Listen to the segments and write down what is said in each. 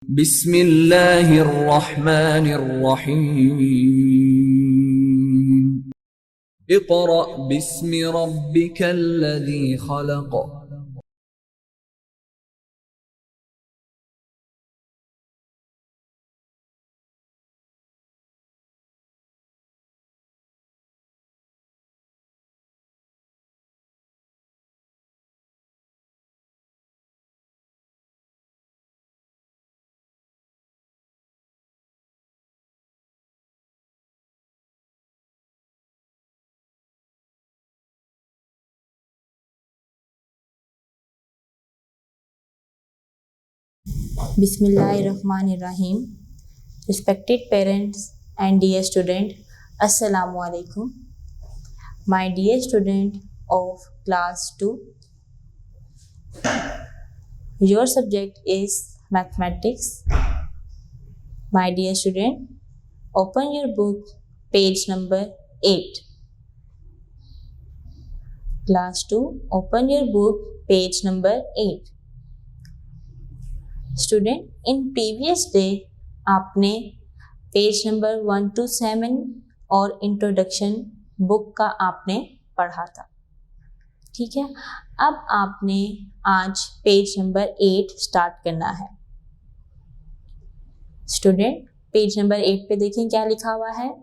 बिस्मिल्लाहिर्रहमानिर्रहीम। Iqra बिस्मि रब्बिकल्लज़ी खलक़। Bismillahirrahmanirrahim. Respected parents and dear student, Assalamu alaikum. My dear student of class 2, your subject is mathematics. My dear student, open your book, page number 8. Class 2, open your book, page number 8. Student, in previous day आपने page number 1 to 7 और introduction book का आपने पढ़ा था, ठीक है। अब आपने आज पेज नंबर 8 स्टार्ट करना है। स्टूडेंट, पेज नंबर 8 पे देखें क्या लिखा हुआ है,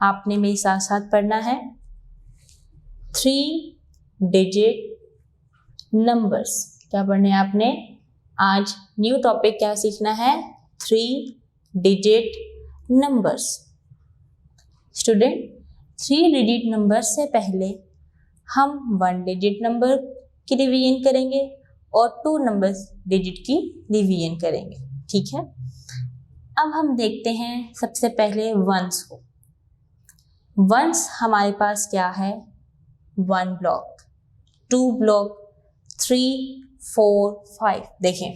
आपने मेरे साथ साथ पढ़ना है 3 डिजिट नंबर्स। क्या पढ़ने हैं आपने? आज न्यू टॉपिक क्या सीखना है? 3 digit numbers. Student, 3 digit number से पहले हम 1 डिजिट नंबर की रिवीजन करेंगे और 2 नंबर डिजिट की रिवीजन करेंगे, ठीक है। अब हम देखते हैं सबसे पहले वंस को। वंस हमारे पास क्या है? 1 ब्लॉक, 2 ब्लॉक, 3, 4, 5। देखें,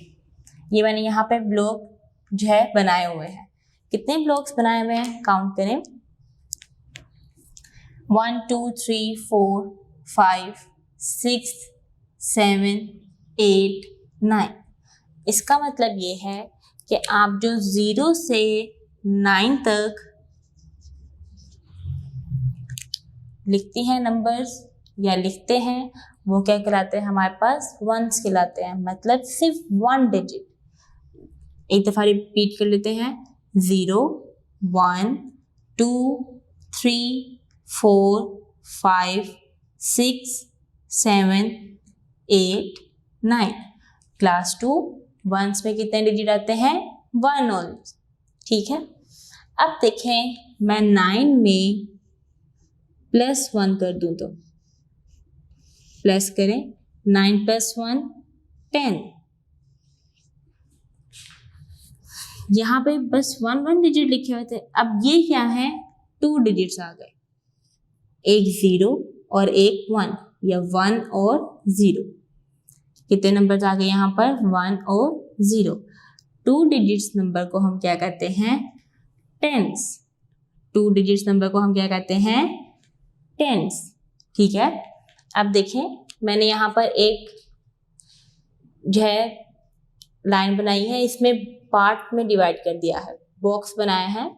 ये मैंने यहाँ पे ब्लॉक जो है बनाए हुए हैं। कितने ब्लॉक्स बनाए हुए हैं? काउंट करें। 1 2 3 4 5 6 7 8 9। इसका मतलब ये है कि आप जो 0 से 9 तक लिखती हैं नंबर्स या लिखते हैं, वो क्या कहलाते हैं? हमारे पास वंस कहलाते हैं, मतलब सिर्फ 1 डिजिट। एक दफ़ा रिपीट कर लेते हैं। 0 1 2 3 4 5 6 7 8 9। क्लास 2 वंस में कितने डिजिट आते हैं? 1 ऑलवेज, ठीक है। अब देखें, मैं 9 में +1 कर दूं तो प्लस करें, 9 + 1 10। यहाँ पे बस 1 डिजिट लिखे हुए थे। अब ये क्या है? 2 डिजिट्स आ गए, एक 0 और एक 1, या 1 और 0। कितने नंबर आ गए यहाँ पर? 1 और 0। 2 डिजिट्स नंबर को हम क्या कहते हैं? टेंस। 2 डिजिट्स नंबर को हम क्या कहते हैं? टेंस, ठीक है। अब देखें, मैंने यहाँ पर एक जो है लाइन बनाई है, इसमें पार्ट में डिवाइड कर दिया है, बॉक्स बनाया है,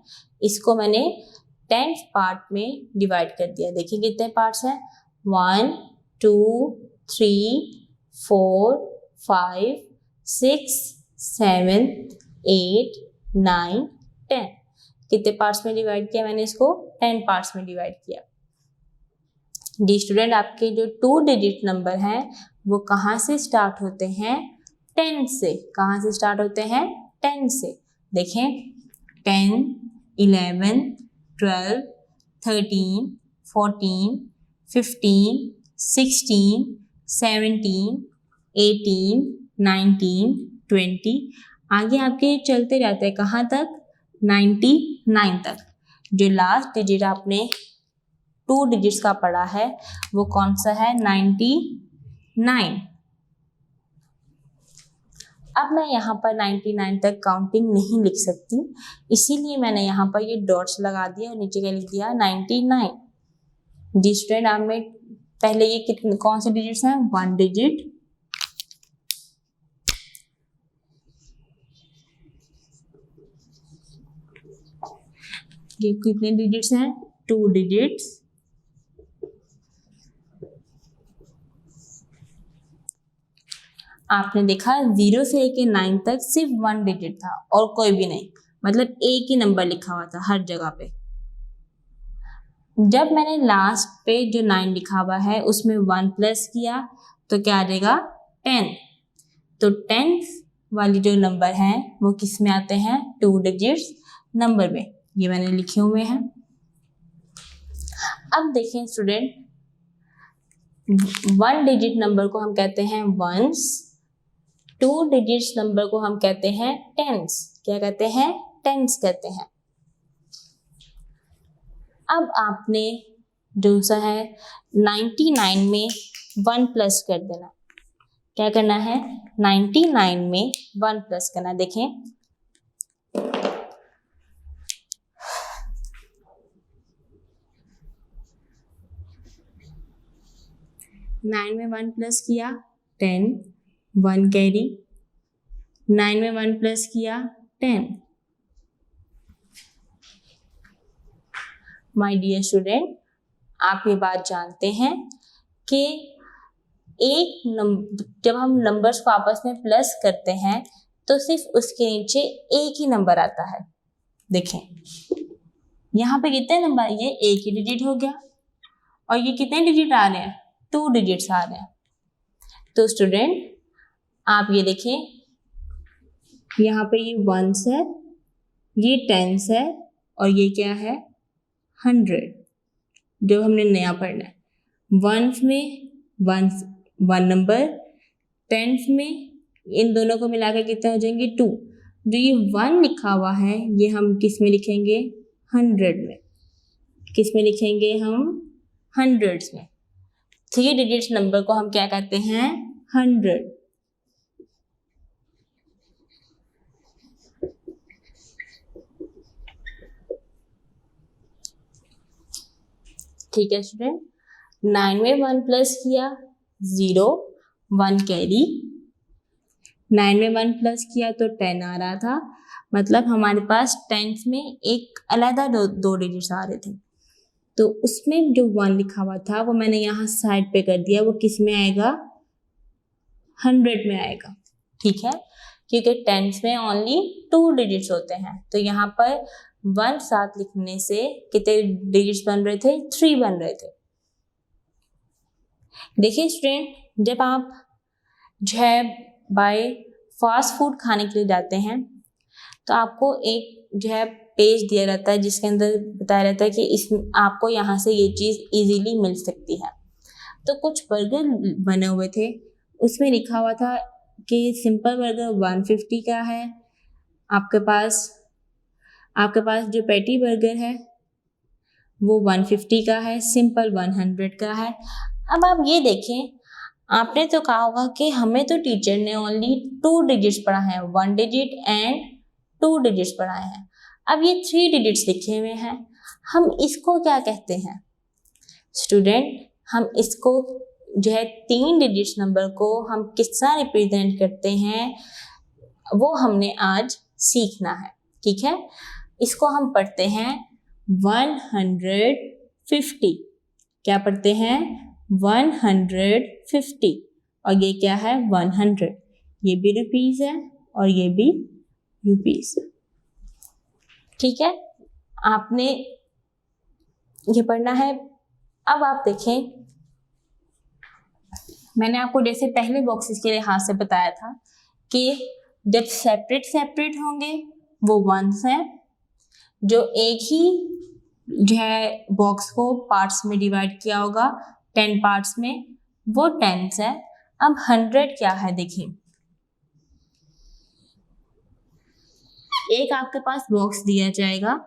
इसको मैंने 10 पार्ट में डिवाइड कर दिया। देखिए कितने पार्ट्स हैं? 1 2 3 4 5 6 7 8 9 10। कितने पार्ट्स में डिवाइड किया मैंने इसको? 10 पार्ट्स में डिवाइड किया। जी स्टूडेंट, आपके जो 2 डिजिट नंबर हैं वो कहाँ से स्टार्ट होते हैं? 10 से। कहाँ से स्टार्ट होते हैं? 10 से। देखें, 10 11 12 13 14 15 16 17 18 19 20। आगे आपके चलते रहते हैं, कहाँ तक? 99 तक। जो लास्ट डिजिट आपने 2 डिजिट्स का पढ़ा है वो कौन सा है? 99। अब मैं यहाँ पर 99 तक काउंटिंग नहीं लिख सकती, इसीलिए मैंने यहाँ पर ये डॉट्स लगा दिया और नीचे क्या लिख दिया? 99। जी स्टूडेंट, आप में पहले ये कितने कौन से डिजिट्स हैं? 1 डिजिट, ये कितने डिजिट्स हैं? 2 डिजिट्स। आपने देखा 0 से लेके 9 तक सिर्फ 1 डिजिट था और कोई भी नहीं, मतलब एक ही नंबर लिखा हुआ था हर जगह पे। जब मैंने लास्ट पे जो 9 लिखा हुआ है उसमें 1 प्लस किया तो क्या आ जाएगा? 10। तो 10 वाली जो नंबर हैं वो किस में आते हैं? 2 डिजिट्स नंबर में। ये मैंने लिखे हुए हैं। अब देखें स्टूडेंट, 1 डिजिट नंबर को हम कहते हैं वंस, 2 डिजिट्स नंबर को हम कहते हैं टेंस। क्या कहते हैं? टेंस कहते हैं। अब आपने जो सा है 99 में 1 प्लस कर देना। क्या करना है? 99 में 1 प्लस करना। देखें, नाइन में 1 प्लस किया 10, 1 कैरी। 9 में 1 प्लस किया 10। माय डियर स्टूडेंट, आप ये बात जानते हैं कि जब हम नंबर्स को आपस में प्लस करते हैं तो सिर्फ उसके नीचे एक ही नंबर आता है। देखें, यहाँ पे कितने नंबर? ये एक ही डिजिट हो गया और ये कितने डिजिट आ रहे हैं? 2 डिजिट्स आ रहे हैं। तो स्टूडेंट आप ये देखें, यहाँ पे ये 1s है, ये 10s है और ये क्या है? 100, जो हमने नया पढ़ना है। 1s में 1 नंबर, 10s में इन दोनों को मिलाकर कितने हो जाएंगे? 2। जो ये 1 लिखा हुआ है ये हम किस में लिखेंगे? 100 में। किस में लिखेंगे हम? 100s में। 3 डिजिट्स नंबर को हम क्या कहते हैं? 100। ठीक है स्टूडेंट, 9 में 1 प्लस किया 0, 1 कैरी। 9 में 1 प्लस किया तो 10 आ रहा था, मतलब हमारे पास 10s में एक अलग दो डिजिट्स आ रहे थे। तो उसमें जो 1 लिखा हुआ था वो मैंने यहाँ साइड पे कर दिया। वो किस में आएगा? 100 में आएगा। ठीक है, क्योंकि 10s में ओनली 2 डिजिट्स होते हैं। तो यहाँ पर 1 साथ लिखने से कितने डिजिट्स बन रहे थे? 3 बन रहे थे। देखिए स्टूडेंट, जब आप जो है बाय फास्ट फूड खाने के लिए जाते हैं तो आपको एक जो है पेज दिया रहता है जिसके अंदर बताया रहता है कि आपको यहाँ से ये चीज़ इजीली मिल सकती है। तो कुछ बर्गर बने हुए थे, उसमें लिखा हुआ था कि सिंपल बर्गर 150 का है, आपके पास जो पैटी बर्गर है वो 150 का है, सिंपल 100 का है। अब आप ये देखें, आपने तो कहा होगा कि हमें तो टीचर ने ओनली 2 डिजिट्स पढ़ाए हैं, 1 डिजिट एंड 2 डिजिट्स पढ़ाए हैं। अब ये 3 डिजिट्स लिखे हुए हैं, हम इसको क्या कहते हैं? स्टूडेंट, हम इसको जो है 3 डिजिट्स नंबर को हम किस तरह रिप्रेजेंट करते हैं वो हमने आज सीखना है। ठीक है, इसको हम पढ़ते हैं 150। क्या पढ़ते हैं? 150। और ये क्या है? 100। ये भी रुपीस है और ये भी रुपीस। ठीक है, आपने ये पढ़ना है। अब आप देखें, मैंने आपको जैसे पहले बॉक्सेस के लिहाज से बताया था कि जब सेपरेट होंगे वो 1s हैं, जो एक ही जो है बॉक्स को पार्ट्स में डिवाइड किया होगा 10 पार्ट्स में, वो 10s है। अब 100 क्या है? देखिए, एक आपके पास बॉक्स दिया जाएगा,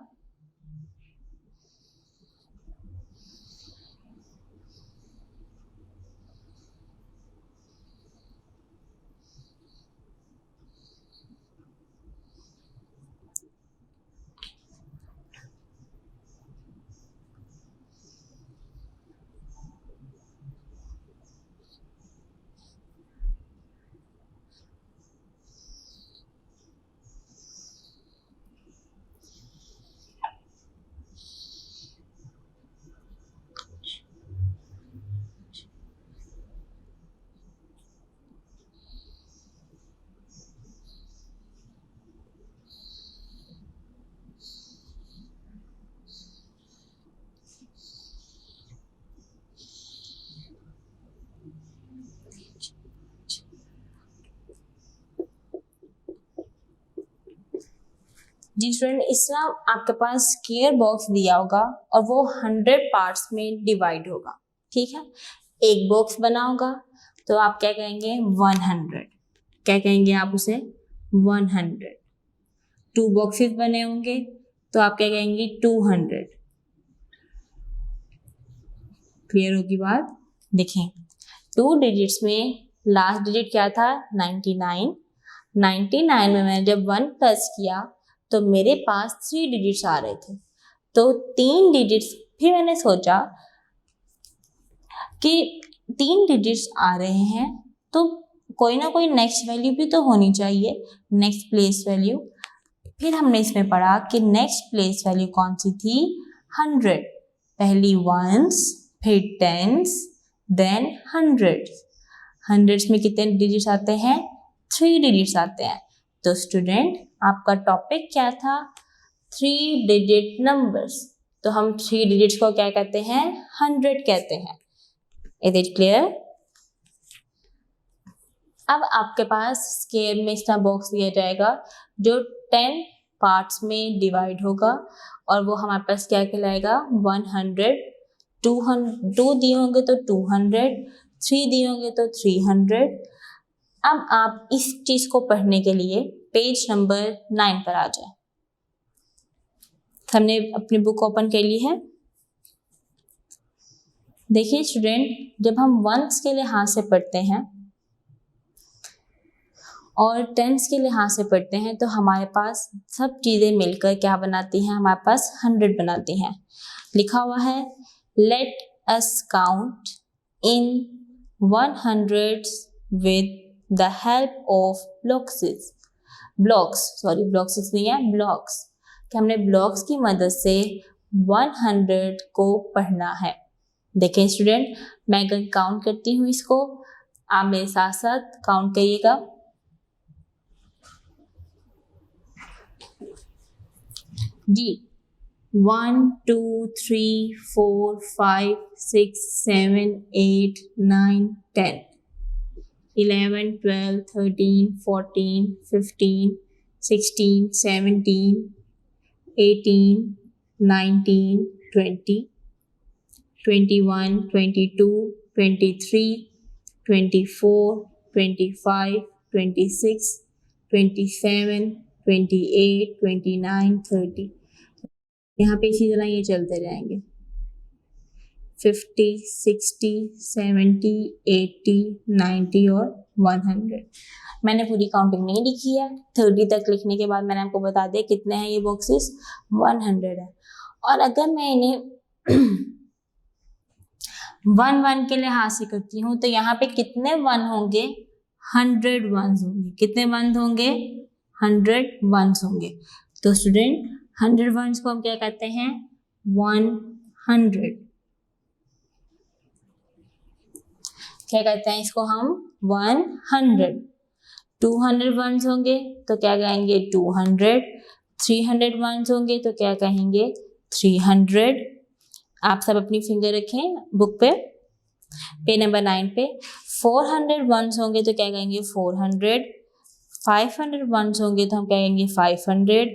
जी स्टूडेंट, इस तरह आपके पास स्क्वायर बॉक्स दिया होगा और वो 100 पार्ट्स में डिवाइड होगा, ठीक है। एक बॉक्स बना होगा तो आप क्या कहेंगे 100, क्या कहेंगे आप उसे 100। 2 बॉक्सेस बने होंगे तो आप क्या कहेंगे 200। क्लियर होगी बात। देखें 2 डिजिट्स में लास्ट डिजिट क्या था 99। 99 में मैंने जब 1 प्लस किया तो मेरे पास 3 डिजिट्स आ रहे थे, तो 3 डिजिट्स, फिर मैंने सोचा कि 3 डिजिट्स आ रहे हैं तो कोई ना कोई नेक्स्ट वैल्यू भी तो होनी चाहिए, नेक्स्ट प्लेस वैल्यू। फिर हमने इसमें पढ़ा कि नेक्स्ट प्लेस वैल्यू कौन सी थी 100। पहली वंस, फिर टेंस, देन हंड्रेड्स। हंड्रेड्स में कितने डिजिट्स आते हैं 3 डिजिट्स आते हैं। तो स्टूडेंट आपका टॉपिक क्या था 3 डिजिट नंबर्स, तो हम 3 डिजिट्स को क्या कहते हैं 100 कहते हैं। Is it clear. अब आपके पास स्क्वायर में इसका बॉक्स दिया जाएगा जो 10 पार्ट्स में डिवाइड होगा और वो हमारे पास क्या कहलाएगा 100। 2 दिए होंगे तो 200, 3 दिए होंगे तो 300। अब आप इस चीज को पढ़ने के लिए पेज नंबर 9 पर आ जाए। हमने अपनी बुक ओपन कर ली है। देखिए स्टूडेंट, जब हम वंस के लिहाज से पढ़ते हैं और टेंस के लिहाज से पढ़ते हैं तो हमारे पास सब चीज़ें मिलकर क्या बनाती हैं, हमारे पास 100 बनाती हैं। लिखा हुआ है let us count in 100s with the help of blocks नहीं है ब्लॉक्स, कि हमने ब्लॉक्स की मदद से 100 को पढ़ना है। देखें स्टूडेंट, मैं अगर काउंट करती हूँ इसको, आप मेरे साथ साथ काउंट करिएगा। जी 1 2 3 4 5 6 7 8 9 10 11 12 13 14 15 16 17 18 19 20 21 22 23 24 25 26 27 28 29 30। यहाँ पे इसी तरह ये चलते जाएंगे 50 60 70 80 90 और 100। मैंने पूरी काउंटिंग नहीं लिखी है, 30 तक लिखने के बाद मैंने आपको बता दिया कितने हैं ये बॉक्सेस 100 है। और अगर मैं इन्हें 1 के लिहाज से करती हूँ तो यहाँ पे कितने 1 होंगे 100 वंस होंगे। कितने 1 होंगे 100 वंस होंगे। तो स्टूडेंट 100 वंस को हम क्या कहते हैं 100। क्या कहते हैं इसको हम 100। 200 वंस होंगे तो क्या कहेंगे 200। 300 वंस होंगे तो क्या कहेंगे 300। आप सब अपनी फिंगर रखें बुक पे, पेज नंबर 9 पे। 400 वंस होंगे तो क्या कहेंगे 400। 500 वंस होंगे तो हम क्या कहेंगे 500।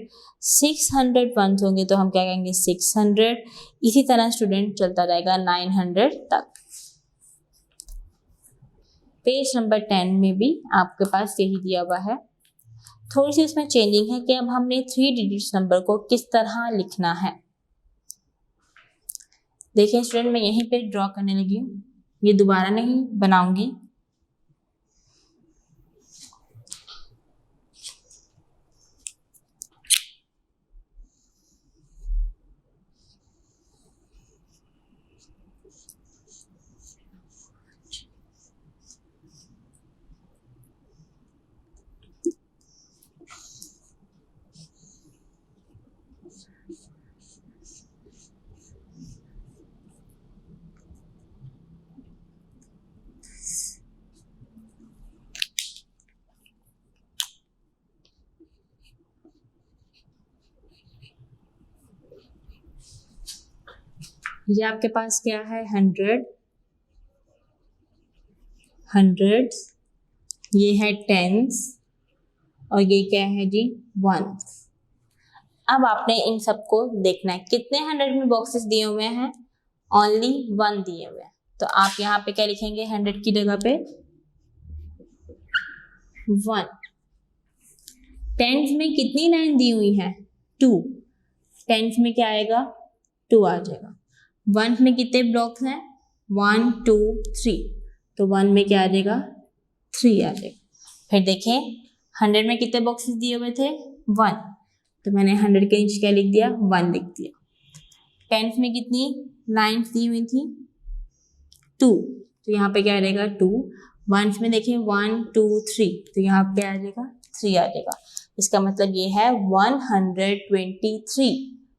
600 वंस होंगे तो हम क्या कहेंगे 600। इसी तरह स्टूडेंट चलता रहेगा 900 तक। पेज नंबर 10 में भी आपके पास यही दिया हुआ है। थोड़ी सी उसमें चेंजिंग है कि अब हमने 3 डिजिट्स नंबर को किस तरह लिखना है। देखिए स्टूडेंट, मैं यहीं पे ड्रॉ करने लगी हूँ, ये दोबारा नहीं बनाऊंगी। ये आपके पास क्या है 100, हंड्रेड्स, ये है टेंस और ये क्या है जी वंस। अब आपने इन सबको देखना है कितने 100 में बॉक्सेस दिए हुए हैं, ओनली 1 दिए हुए हैं। तो आप यहाँ पे क्या लिखेंगे 100 की जगह पे 1। टेंस में कितनी लाइन दी हुई है 2, टेंस में क्या आएगा 2 आ जाएगा। वंस में कितने ब्लॉक्स हैं 1 2 3, तो 1 में क्या आ जाएगा 3 आ जाएगा। फिर देखें 100 में कितने बॉक्सेस दिए हुए थे 1, तो मैंने 100 के नीचे क्या लिख दिया 1 लिख दिया। टेंस में कितनी लाइन्स दी हुई थी 2, तो यहाँ पे क्या आ जाएगा 2। वंस में देखें 1 2 3, तो यहाँ पे आ जाएगा 3 आ जाएगा। इसका मतलब ये है 123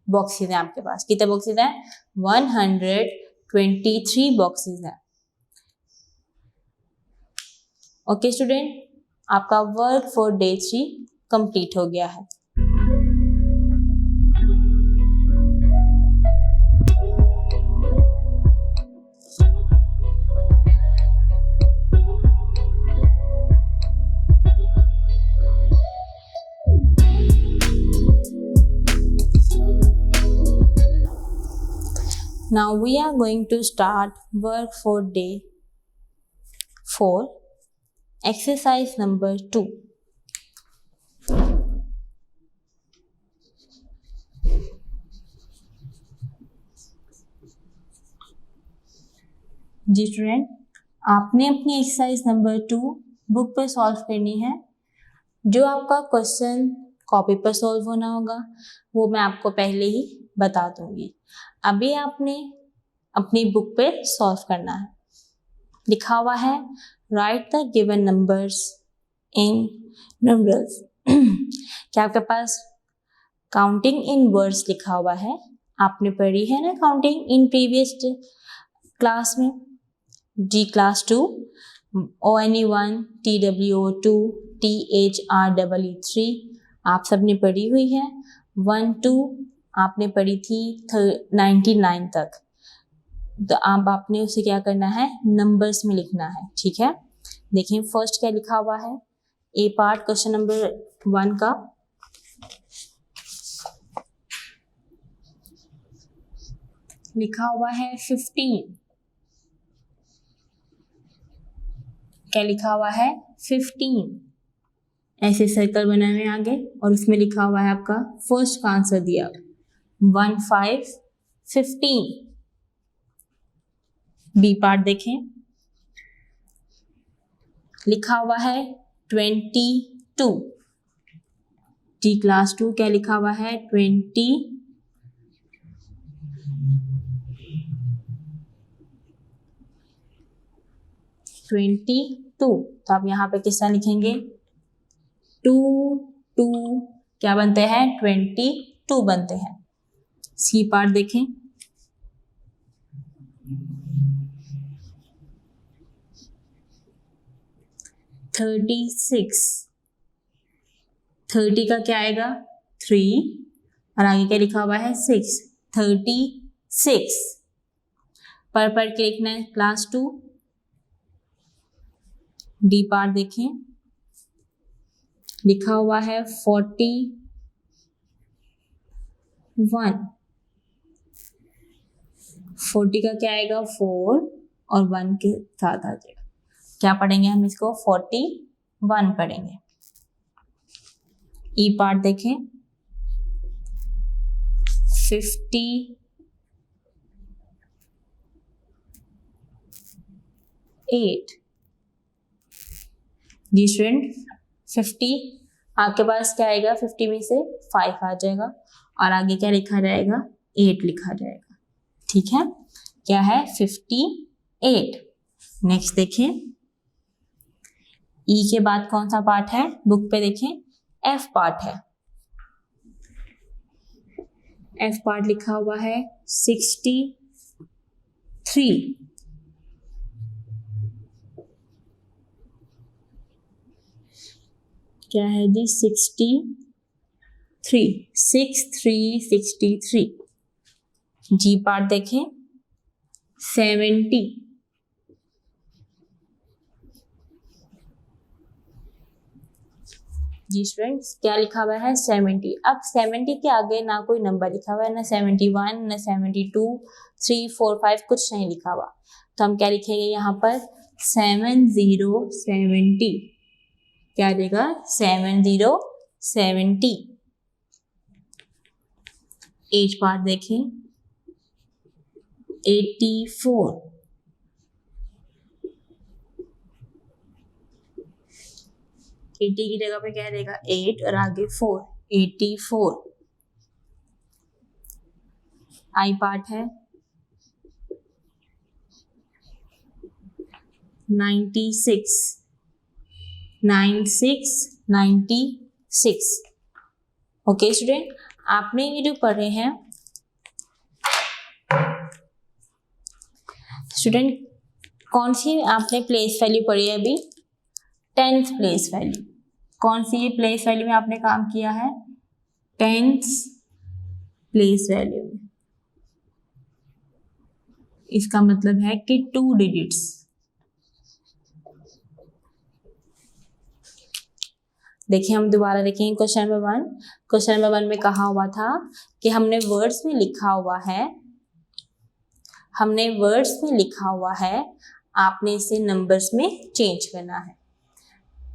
बॉक्सेस हैं आपके पास। कितने बॉक्सेस हैं 123 बॉक्सेस हैं। ओके स्टूडेंट, आपका वर्क फॉर डे 3 कंप्लीट हो गया है। Now we are going to start work for day 4, exercise number 2. Ji student, आपने अपनी एक्सरसाइज नंबर 2 बुक पर सॉल्व करनी है। जो आपका क्वेश्चन कॉपी पर सॉल्व होना होगा वो मैं आपको पहले ही बता दूंगी। अभी आपने अपनी बुक पे सॉल्व करना है। लिखा हुआ है right the given numbers in numerals. क्या आपके पास काउंटिंग इन वर्ड्स लिखा हुआ है? आपने पढ़ी है ना काउंटिंग इन प्रीवियस क्लास में, जी क्लास 2, ONE1, TWO2, THREE3 आप सबने पढ़ी हुई है। 1 2 आपने पढ़ी थी 99 तक। तो अब आपने उसे क्या करना है नंबर्स में लिखना है, ठीक है। देखिए फर्स्ट क्या लिखा हुआ है, ए पार्ट क्वेश्चन नंबर 1 का। लिखा हुआ है 15। क्या लिखा हुआ है 15, ऐसे सर्कल बनाए हुए आगे और उसमें लिखा हुआ है आपका फर्स्ट का आंसर दिया 1 5 15। बी पार्ट देखें, लिखा हुआ है 22। डी क्लास 2 क्या लिखा हुआ है 22। तो आप यहाँ पे किस तरह लिखेंगे 2 2 क्या बनते हैं 22 बनते हैं। सी पार्ट देखें, थर्टी 30 का क्या आएगा 3 और आगे क्या लिखा हुआ है 6, 36 पर के लिखना है क्लास 2। डी पार्ट देखें, लिखा हुआ है 41, 40 का क्या आएगा 4 और 1 के साथ आ जाएगा। क्या पढ़ेंगे हम इसको 41 पढ़ेंगे। ई पार्ट देखें 58। जी स्टूडेंट 50 आपके पास क्या आएगा 50 में से 5 आ जाएगा और आगे क्या लिखा जाएगा 8 लिखा जाएगा, ठीक है। क्या है 58। नेक्स्ट देखें ई के बाद कौन सा पार्ट है बुक पे देखें एफ पार्ट है। एफ पार्ट लिखा हुआ है 63। क्या है जी 63। जी पार्ट देखें 70। जी स्टूडेंट्स, क्या लिखा हुआ है 70। अब 70 के आगे ना कोई नंबर लिखा हुआ है, ना 71, ना 72, 3, 4, 5 कुछ नहीं लिखा हुआ। तो हम क्या लिखेंगे यहाँ पर 7070, क्या देगा 7070। एज पार्ट देखें 84, 80 की जगह पे क्या देगा 8 और आगे 4, 84। आई पार्ट है 96, 96। ओके स्टूडेंट, आपने ये जो पढ़े हैं स्टूडेंट, कौन सी आपने प्लेस वैल्यू पढ़ी है अभी? 10th place value. कौन सी ये प्लेस वैल्यू में आपने काम किया है? 10th प्लेस वैल्यू में। इसका मतलब है कि 2 डिजिट्स। देखिए हम दोबारा देखेंगे क्वेश्चन नंबर 1। क्वेश्चन नंबर 1 में कहा हुआ था कि हमने वर्ड्स में लिखा हुआ है, आपने इसे नंबर्स में चेंज करना है।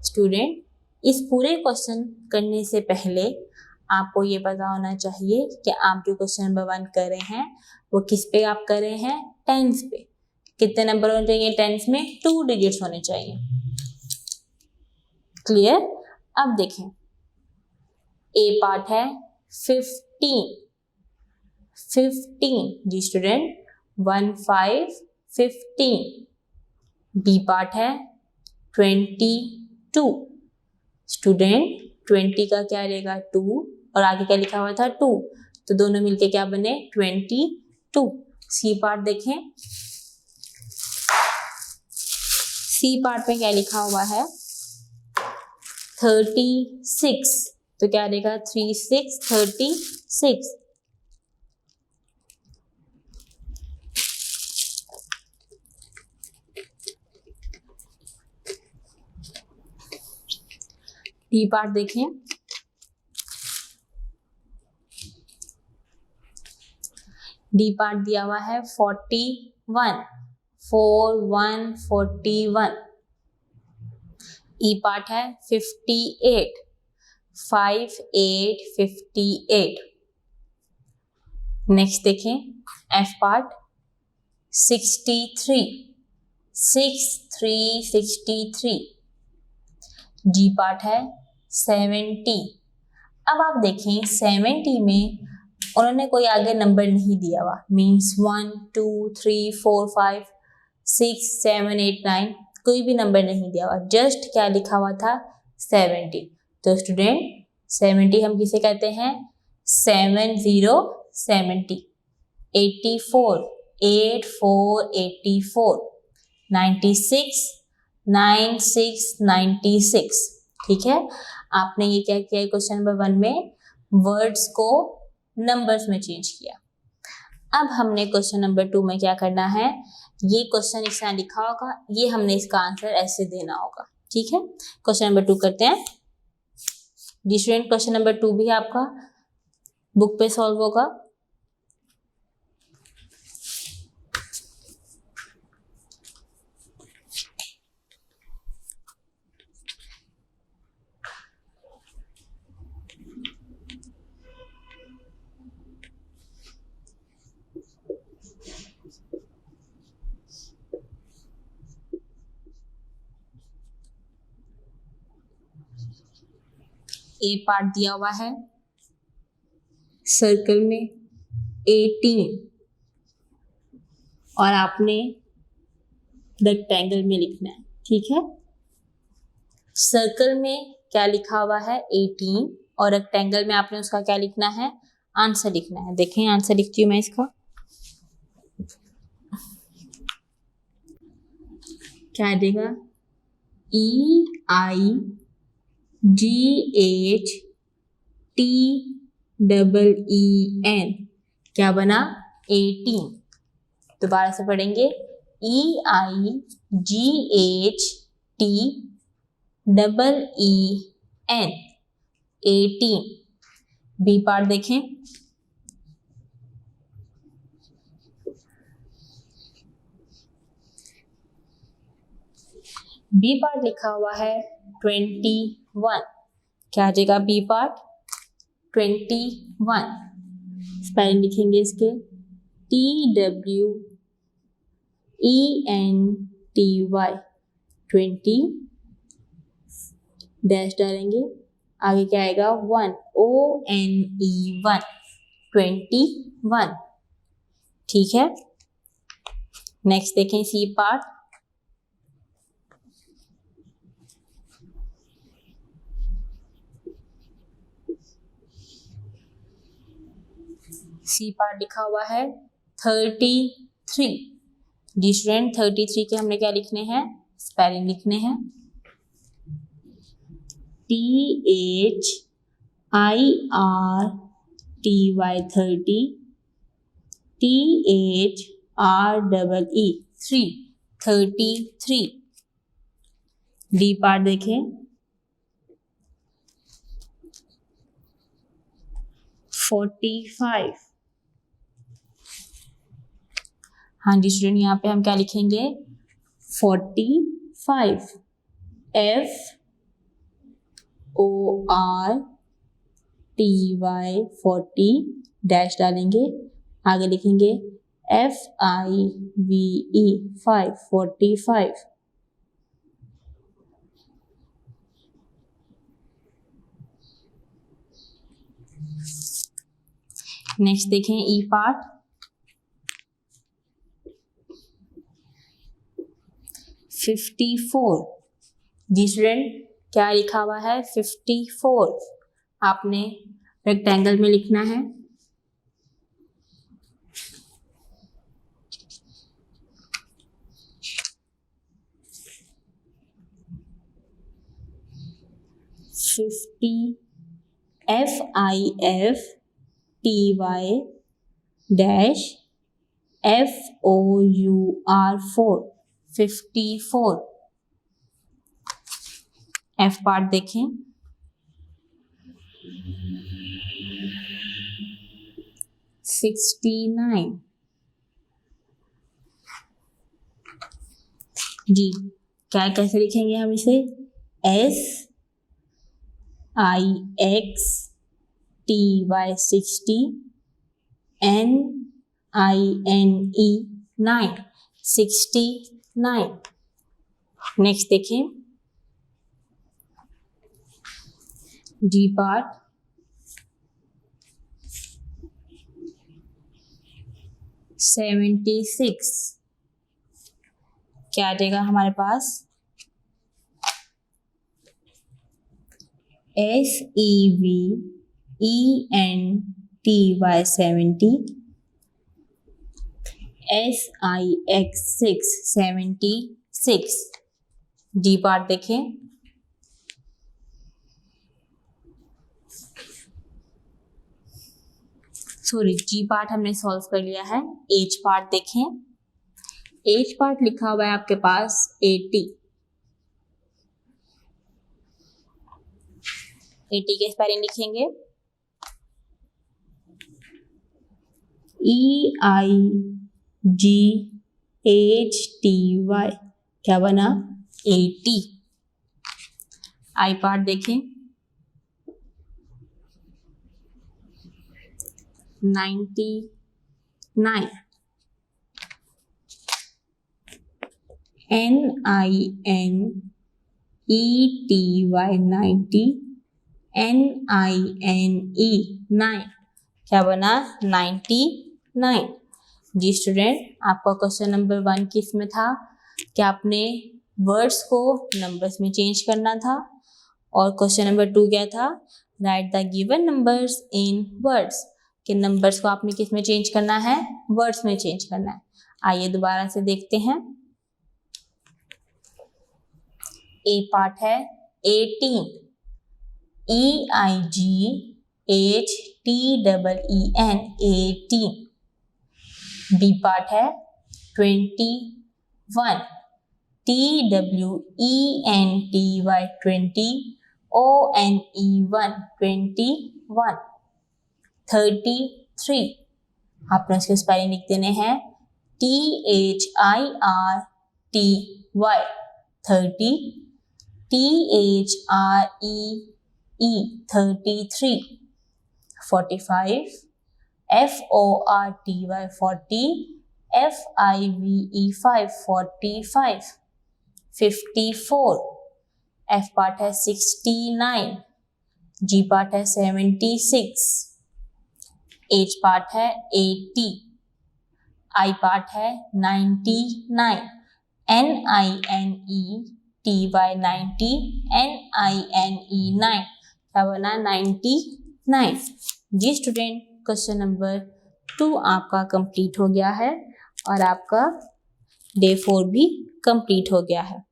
स्टूडेंट, इस पूरे क्वेश्चन करने से पहले आपको ये पता होना चाहिए कि आप जो क्वेश्चन नंबर 1 कर रहे हैं वो किस पे आप कर रहे हैं? 10s पे। कितने नंबर होने चाहिए 10s में? 2 डिजिट्स होने चाहिए। क्लियर? अब देखें, ए पार्ट है 15 जी स्टूडेंट, 15। बी पार्ट है 22 स्टूडेंट, 20 का क्या रहेगा 2 और आगे क्या लिखा हुआ था 2, तो दोनों मिलके क्या बने 22। सी पार्ट देखें, सी पार्ट में क्या लिखा हुआ है 36, तो क्या रहेगा 36। डी पार्ट देखें, डी पार्ट दिया हुआ है 41, 41। ई पार्ट है 58, 58। नेक्स्ट देखें, एफ पार्ट 63, 63। जी पार्ट है 70। अब आप देखें 70 में उन्होंने कोई आगे नंबर नहीं दिया हुआ, मीन्स 1, 2, 3, 4, 5, 6, 7, 8, 9 कोई भी नंबर नहीं दिया हुआ, जस्ट क्या लिखा हुआ था 70। तो स्टूडेंट 70 हम किसे कहते हैं? 7070। 84, 84। 96, 96। ठीक है, आपने ये क्या किया क्वेश्चन नंबर 1 में? वर्ड्स को नंबर्स में चेंज किया। अब हमने क्वेश्चन नंबर 2 में क्या करना है? ये क्वेश्चन इस तरह लिखा होगा, ये हमने इसका आंसर ऐसे देना होगा। ठीक है, क्वेश्चन नंबर 2 करते हैं जी स्टूडेंट। क्वेश्चन नंबर 2 भी आपका बुक पे सॉल्व होगा। ए पार्ट दिया हुआ है सर्कल में 18 और आपने रेक्टेंगल में लिखना है। ठीक है, सर्कल में क्या लिखा हुआ है 18 और रेक्टेंगल में आपने उसका क्या लिखना है? आंसर लिखना है। देखें आंसर लिखती हूँ मैं इसका, क्या देगा EIGHTEEN, क्या बना 18। दोबारा से पढ़ेंगे EIGHTEEN 18। बी पार्ट देखें, बी पार्ट लिखा हुआ है 21। क्या आ जाएगा बी पार्ट? 21। स्पेलिंग लिखेंगे इसके TWENTY 20, डैश डालेंगे, आगे क्या आएगा 1 ONE 21। ठीक है, नेक्स्ट देखें सी पार्ट। सी पार्ट लिखा हुआ है 33। जी स्टूडेंट, 33 के हमने क्या लिखने हैं? स्पेलिंग लिखने हैं THIRTY 30, THREE 3, 33। डी पार्ट देखें, 45। हाँ जी स्टूडेंट, यहाँ पे हम क्या लिखेंगे? 45 FORTY 40, डैश डालेंगे, आगे लिखेंगे FIVE 5, 45। नेक्स्ट देखें ई पार्ट। 54। जी स्टूडेंट, क्या लिखा हुआ है? 54। आपने रेक्टेंगल में लिखना है। FIFTY dash FOUR 54। F part देखें, 69। जी, क्या कैसे लिखेंगे हम इसे? SIXTY 60, NINE 9, 69। नेक्स्ट देखें जी पार्ट। 76। क्या आ जाएगा हमारे पास? SEVENTY 70, SIX 76। डी पार्ट देखें, सॉरी जी पार्ट हमने सॉल्व कर लिया है। एच पार्ट देखें, एच पार्ट लिखा हुआ है आपके पास 80। 80 के स्पेलिंग लिखेंगे EIGHTY, क्या बना? 80। आई पार्ट देखें, 99। NINETY 90, NINE 9, क्या बना? 99। जी स्टूडेंट, आपका क्वेश्चन नंबर 1 किस में था? कि आपने वर्ड्स को नंबर्स में चेंज करना था, और क्वेश्चन नंबर 2 क्या था? Right the given numbers in words, कि नंबर्स को आपने किस में चेंज करना है? वर्ड्स में चेंज करना है। आइए दोबारा से देखते हैं। ए पार्ट है 18, EIGHTEEN 18। बी पार्ट है 21, TWENTY 20, ONE 21, 33 आपने उसके स्पेलिंग लिख देने हैं THIRTY 30, THREE 33, 45, FORTY 40, FIVE 45, 54, F part है 69, G पार्ट है 76, H पार्ट है 80, I पार्ट है 99, NINETY 90, NINE 9, क्या बना 99। जी स्टूडेंट, क्वेश्चन नंबर 2 आपका कंप्लीट हो गया है और आपका डे 4 भी कंप्लीट हो गया है।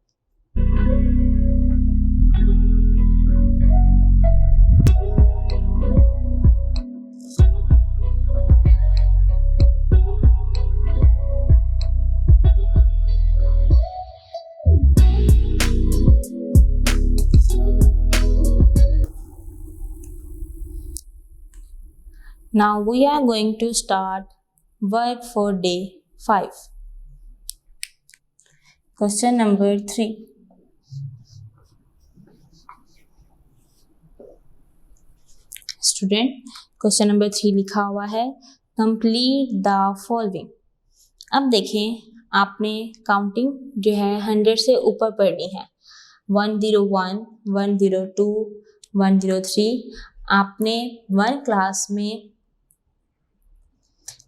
Now we are going to start work for day 5. Question number 3. Student, question number 3 लिखा हुआ है complete the following. अब देखें, आपने काउंटिंग जो है 100 से ऊपर पढ़नी है। 101, 102, 103 आपने 1 क्लास में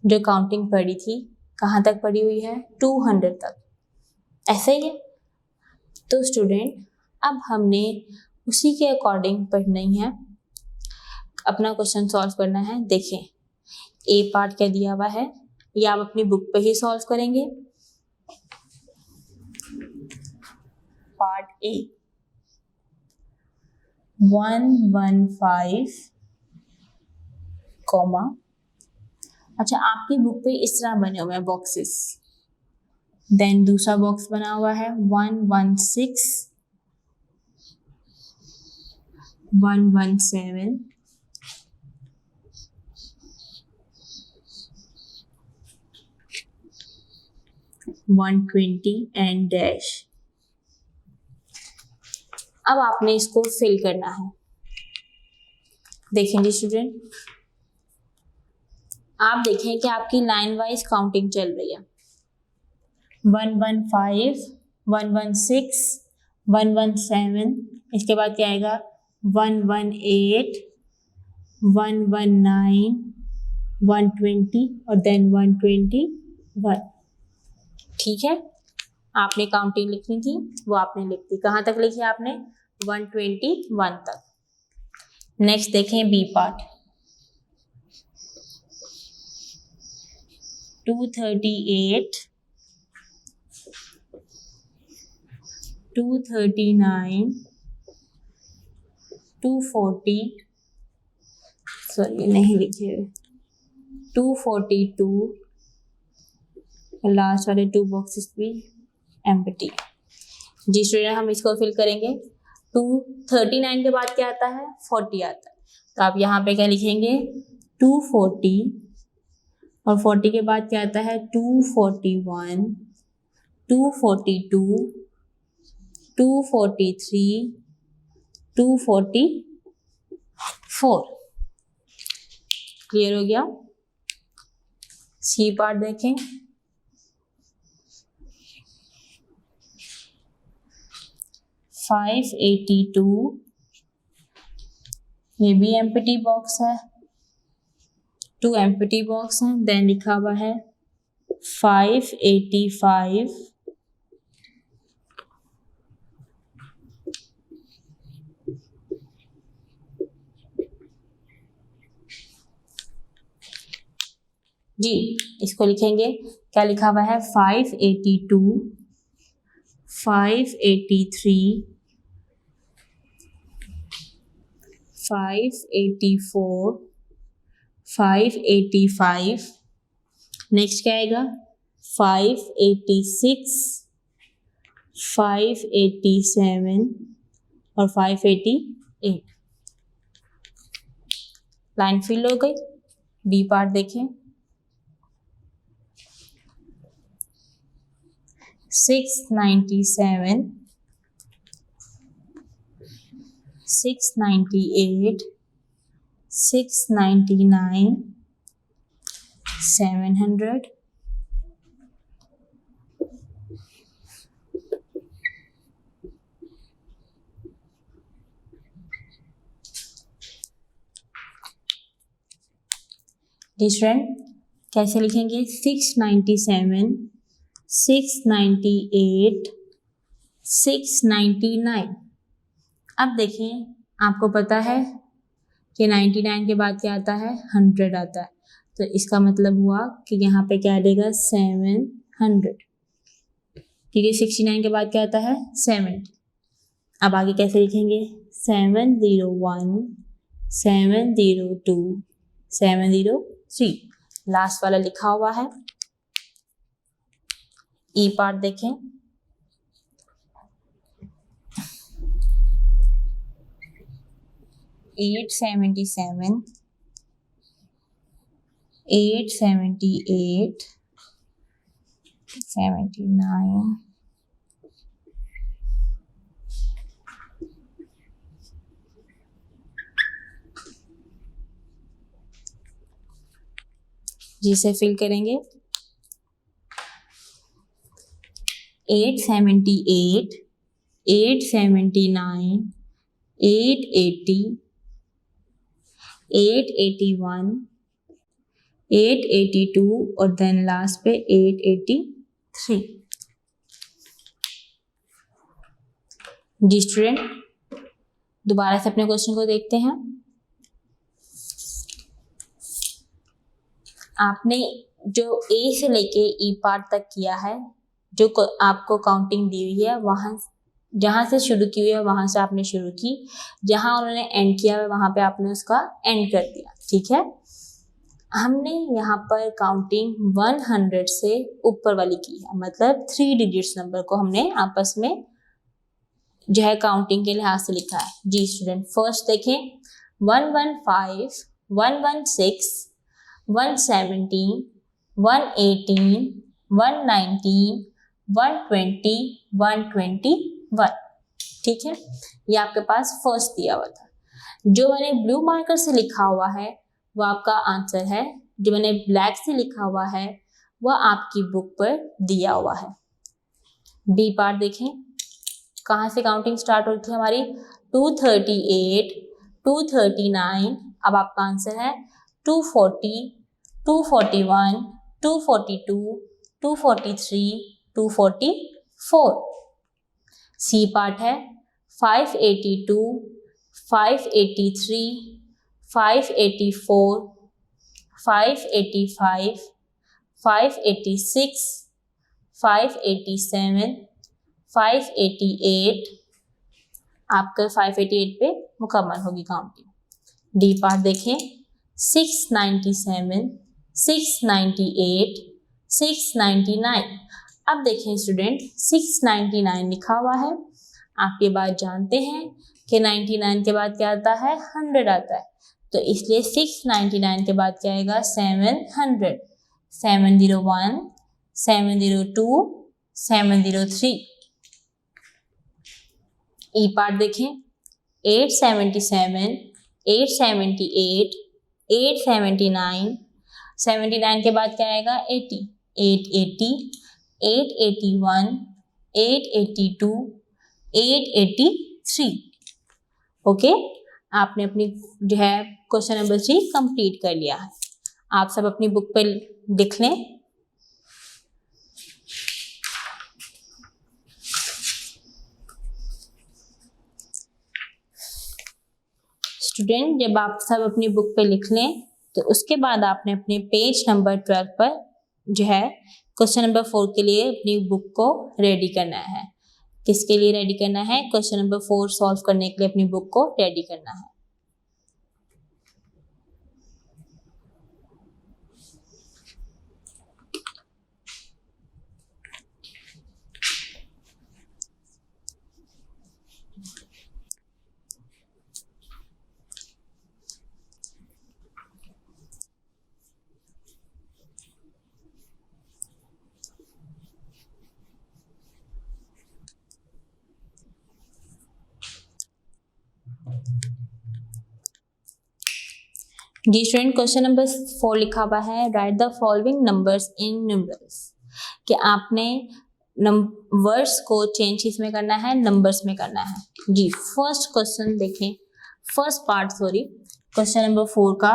जो काउंटिंग पढ़ी थी कहाँ तक पढ़ी हुई है? 200 तक, ऐसे ही है। तो स्टूडेंट, अब हमने उसी के अकॉर्डिंग पढ़नी है, अपना क्वेश्चन सॉल्व करना है। देखें, ए पार्ट क्या दिया हुआ है, ये आप अपनी बुक पे ही सॉल्व करेंगे। पार्ट ए 115, कॉमा, अच्छा आपकी बुक पे इस तरह बने हुए हैं बॉक्सेस। देन दूसरा बॉक्स बना हुआ है 116, 117, 120 एंड डैश। अब आपने इसको फिल करना है। देखेंगे स्टूडेंट, आप देखें कि आपकी लाइन वाइज काउंटिंग चल रही है। 115, 116, 117, इसके बाद क्या आएगा 118, 119, 120 और देन 121। ठीक है, आपने काउंटिंग लिखनी थी वो आपने लिख दी। कहाँ तक लिखी आपने? 121 तक। नेक्स्ट देखें बी पार्ट 238, 239, 240, सॉरी नहीं लिखे हुए, 242, लास्ट वाले 2 बॉक्सेस भी एम्प्टी। जी स्टूडेंट, हम इसको फिल करेंगे। 239 के बाद क्या आता है? 40 आता है। तो आप यहाँ पे क्या लिखेंगे? 240 और 40 के बाद क्या आता है? 241, 242, 243, 244। क्लियर हो गया? सी पार्ट देखें, 582, ये भी एम्प्टी बॉक्स है, 2 एम्प्टी बॉक्स हैं। देन लिखा हुआ है 585, जी इसको लिखेंगे, क्या लिखा हुआ है? 582, 583, 584, 585, नेक्स्ट क्या आएगा? 586, 587 और 588। 8। लाइन फिल हो गई। बी पार्ट देखें, 697, 698, 699, 700, स्टूडेंट कैसे लिखेंगे? 697, 698, 699। अब देखें, आपको पता है कि 99 के बाद क्या आता है? 100 आता है। तो इसका मतलब हुआ कि यहाँ पे क्या आ जाएगा? 700, क्योंकि 69 के बाद क्या आता है? 70। अब आगे कैसे लिखेंगे? 701, 702, 703। लास्ट वाला लिखा हुआ है। ई पार्ट देखें, 877, 878, 79, जिसे फिल करेंगे 878, 879, 880, 881, 882 और देन लास्ट पे 883। जी स्टूडेंट, दोबारा से अपने क्वेश्चन को देखते हैं। आपने जो ए से लेके ई पार्ट तक किया है, जो आपको काउंटिंग दी हुई है, वहां जहां से शुरू की हुई है वहां से आपने शुरू की, जहां उन्होंने एंड किया है वहां पे आपने उसका एंड कर दिया। ठीक है, हमने यहाँ पर काउंटिंग 100 से ऊपर वाली की है, मतलब 3 डिजिट्स नंबर को हमने आपस में जो है काउंटिंग के लिहाज से लिखा है। जी स्टूडेंट, फर्स्ट देखें 115, 116, 117, 118, 119, 120, 121। ठीक है, ये आपके पास फर्स्ट दिया हुआ था। जो मैंने ब्लू मार्कर से लिखा हुआ है वो आपका आंसर है, जो मैंने ब्लैक से लिखा हुआ है वह आपकी बुक पर दिया हुआ है। बी पार्ट देखें, कहाँ से काउंटिंग स्टार्ट होती है हमारी? 238, 239। अब आपका आंसर है 240, 241, 242, 243, 244। सी पार्ट है 582, 583, 584, 585, 586, 587, 588। आपका 588 पे मुकम्मल होगी काउंटिंग। डी पार्ट देखें 697, 698, 699। अब देखें स्टूडेंट, 699 लिखा हुआ है। आप ये बात जानते हैं कि 99 के बाद क्या आता है? 100 आता है। तो इसलिए 699 के बाद क्या आएगा? 700, 701, 702, 703। ई पार्ट देखें 877, 878, 879, 79 के बाद क्या आएगा? 80, 880, 881, 882, 883। ओके, आपने अपनी जो है क्वेश्चन नंबर 3 कंप्लीट कर लिया है। आप सब अपनी बुक पे लिख लें। स्टूडेंट, जब आप सब अपनी बुक पे लिख लें तो उसके बाद आपने अपने पेज नंबर 12 पर जो है क्वेश्चन नंबर 4 के लिए अपनी बुक को रेडी करना है। किसके लिए रेडी करना है? क्वेश्चन नंबर 4 सॉल्व करने के लिए अपनी बुक को रेडी करना है। जी स्टूडेंट, क्वेश्चन नंबर 4 लिखा हुआ है, right the following numbers in numerals. कि आपने वर्ड्स को चेंज इसमें करना है, नंबर्स में करना है। जी फर्स्ट क्वेश्चन देखें, first part sorry, question number 4 का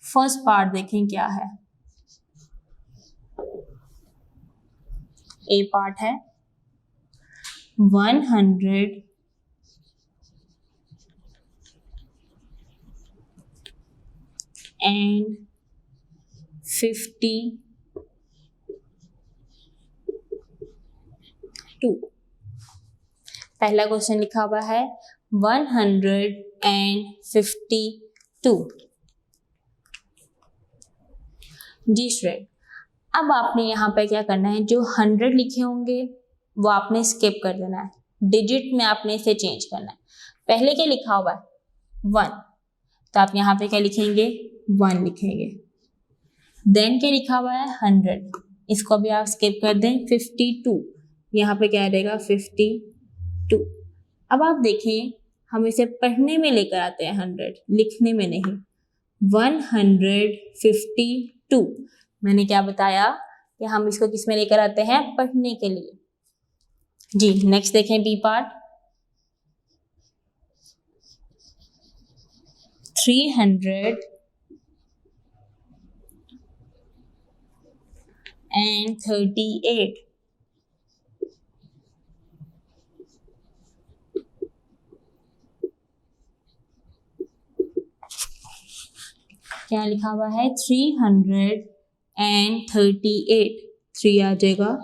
फर्स्ट पार्ट देखें क्या है। ए पार्ट है 152 पहला क्वेश्चन लिखा हुआ है 152। जी स्टूडेंट, अब आपने यहाँ पे क्या करना है, जो 100 लिखे होंगे वो आपने स्किप कर देना है, डिजिट में आपने इसे चेंज करना है। पहले क्या लिखा हुआ है 1, तो आप यहाँ पे क्या लिखेंगे 1 लिखेंगे। देन क्या लिखा हुआ है 100, इसको भी आप स्किप कर दें। 52, यहाँ पे क्या रहेगा 52। अब आप देखें, हम इसे पढ़ने में लेकर आते हैं 100, लिखने में नहीं। 152, मैंने क्या बताया कि हम इसको किस में लेकर आते हैं, पढ़ने के लिए। जी नेक्स्ट देखें बी पार्ट 338 क्या लिखा हुआ है 338, 3 आ जाएगा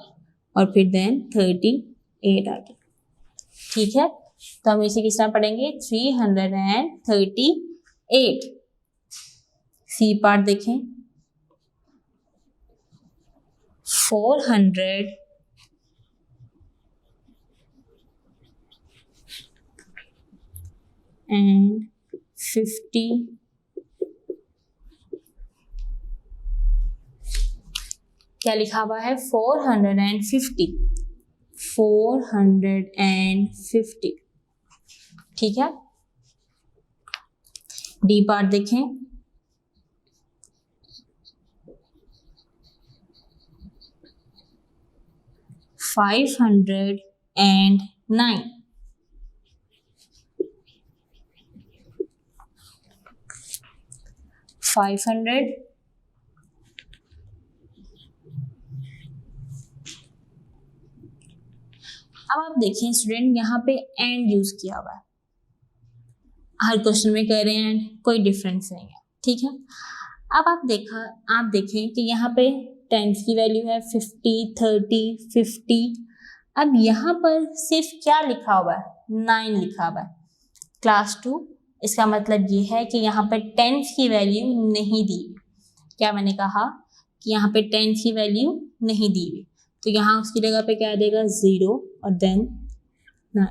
और फिर देन 38 आ गया। ठीक है, तो हम इसे किस तरह पढ़ेंगे 338। सी पार्ट देखें 450 क्या लिखा हुआ है 450। ठीक है, डी पार्ट देखें 509 500 अब आप देखें स्टूडेंट, यहाँ पे एंड यूज किया हुआ है, हर क्वेश्चन में कह रहे हैं एंड, कोई डिफरेंस नहीं है। ठीक है, अब आप देखें कि यहाँ पे टेंस की वैल्यू है 50, 30, 50। अब यहाँ पर सिर्फ क्या लिखा हुआ है 9 लिखा हुआ है, क्लास 2। इसका मतलब ये है कि यहाँ पे टेंस की वैल्यू नहीं दी। क्या मैंने कहा कि यहाँ पे टेंस की वैल्यू नहीं दी हुई, तो यहाँ उसकी जगह पे क्या देगा 0 और देन 9।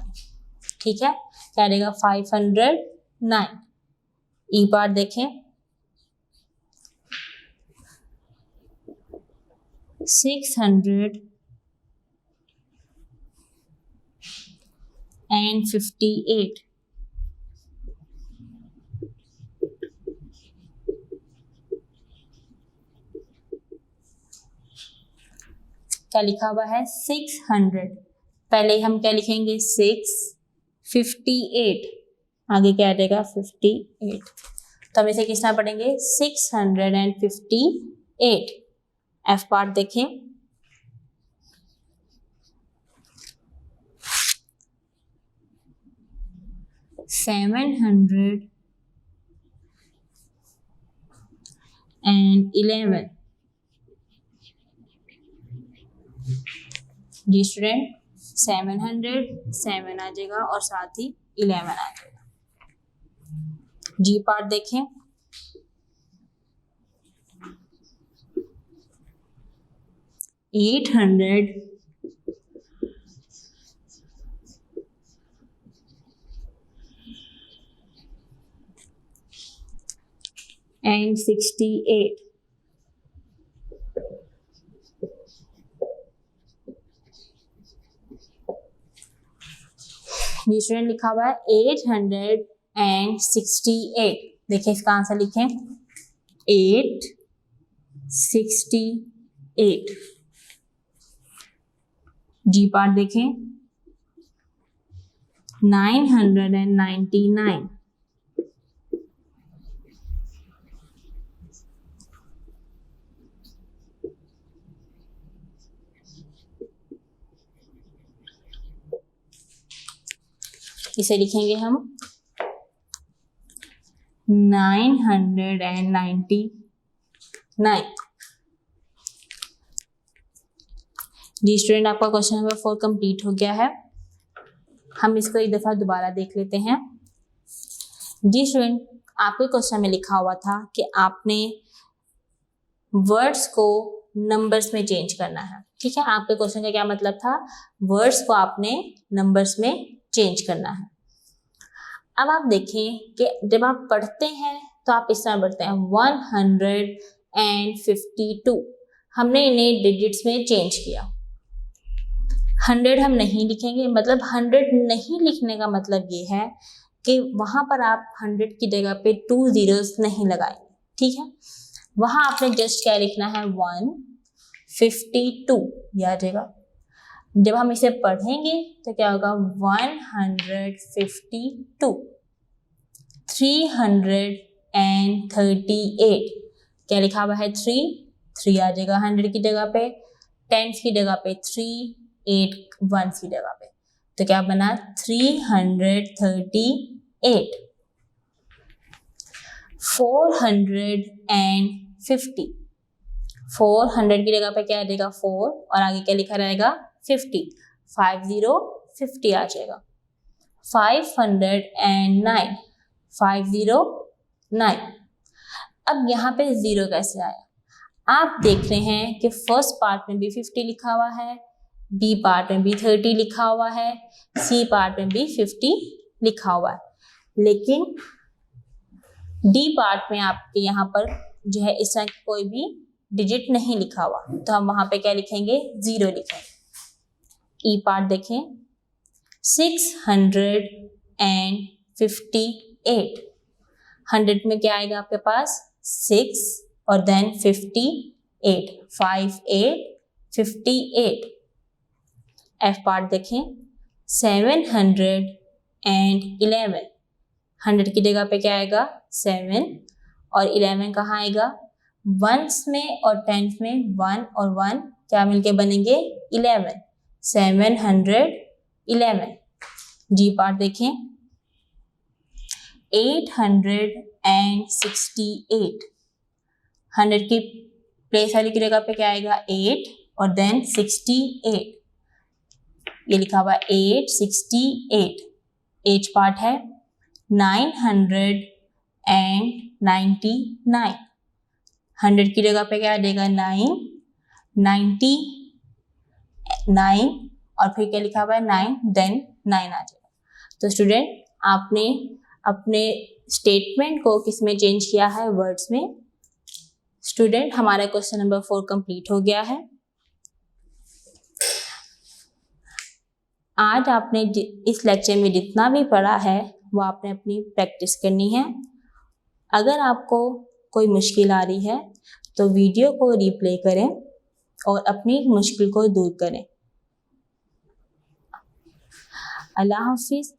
ठीक है, क्या देगा 509। ई पार्ट देखें 658 क्या लिखा हुआ है 600। पहले हम क्या लिखेंगे 658, आगे क्या रहेगा 58। तो हम इसे किस तरह पढ़ेंगे 658। एफ पार्ट देखें 711 जी स्टूडेंट, 707 आ जाएगा और साथ ही 11 आ जाएगा। जी पार्ट देखें 868 स्टूडेंट लिखा हुआ है 868। देखिए इसका आंसर लिखें 868। जी पार्ट देखें 999। इसे लिखेंगे हम 999। जी स्टूडेंट, आपका क्वेश्चन नंबर 4 कंप्लीट हो गया है। हम इसको एक दफ़ा दोबारा देख लेते हैं। जी स्टूडेंट, आपके क्वेश्चन में लिखा हुआ था कि आपने वर्ड्स को नंबर्स में चेंज करना है। ठीक है, आपके क्वेश्चन का क्या मतलब था? वर्ड्स को आपने नंबर्स में चेंज करना है। अब आप देखें कि जब आप पढ़ते हैं तो आप इस तरह पढ़ते हैं 152। हमने इन्हें डिजिट्स में चेंज किया। 100 हम नहीं लिखेंगे, मतलब 100 नहीं लिखने का मतलब ये है कि वहाँ पर आप 100 की जगह पे 2 zeros नहीं लगाएंगे। ठीक है, वहाँ आपने जस्ट क्या लिखना है 152 ये आ जाएगा। जब हम इसे पढ़ेंगे तो क्या होगा 152। 338 क्या लिखा हुआ है 3 आ जाएगा 100 की जगह पे, 10 की जगह पे 3, 8 1 की जगह पे, तो क्या बना 338। 450 400 की जगह पे क्या आ जाएगा 4 और आगे क्या लिखा रहेगा 50, 50 आ जाएगा। 509 509। अब यहाँ पे 0 कैसे आया? आप देख रहे हैं कि फर्स्ट पार्ट में भी 50 लिखा हुआ है, बी पार्ट में भी 30 लिखा हुआ है, सी पार्ट में भी 50 लिखा हुआ है, लेकिन डी पार्ट में आपके यहाँ पर जो है इस तरह की कोई भी डिजिट नहीं लिखा हुआ, तो हम वहां पे क्या लिखेंगे 0 लिखेंगे। ई पार्ट देखें 658। 100 में क्या आएगा आपके पास 6 और देन 58, 58। एफ पार्ट देखें 711। 100 की जगह पे क्या आएगा 7 और 11 कहाँ आएगा? वंस में और टेंथ में 1 और 1 क्या मिलके बनेंगे 11, 711। जी पार्ट देखें 868। 100 की प्लेस वाली की जगह पे क्या आएगा 8 और देन 68, ये लिखा हुआ 868। एच पार्ट है 999। 100 की जगह पे क्या आ जाएगा 999 और फिर क्या लिखा हुआ है 9 देन 9 आ जाएगा। तो स्टूडेंट, आपने अपने स्टेटमेंट को किस में चेंज किया है? वर्ड्स में। स्टूडेंट, हमारा क्वेश्चन नंबर 4 कंप्लीट हो गया है। आज आपने इस लेक्चर में जितना भी पढ़ा है वो आपने अपनी प्रैक्टिस करनी है। अगर आपको कोई मुश्किल आ रही है तो वीडियो को रिप्ले करें और अपनी मुश्किल को दूर करें। अल्लाह हाफिज़।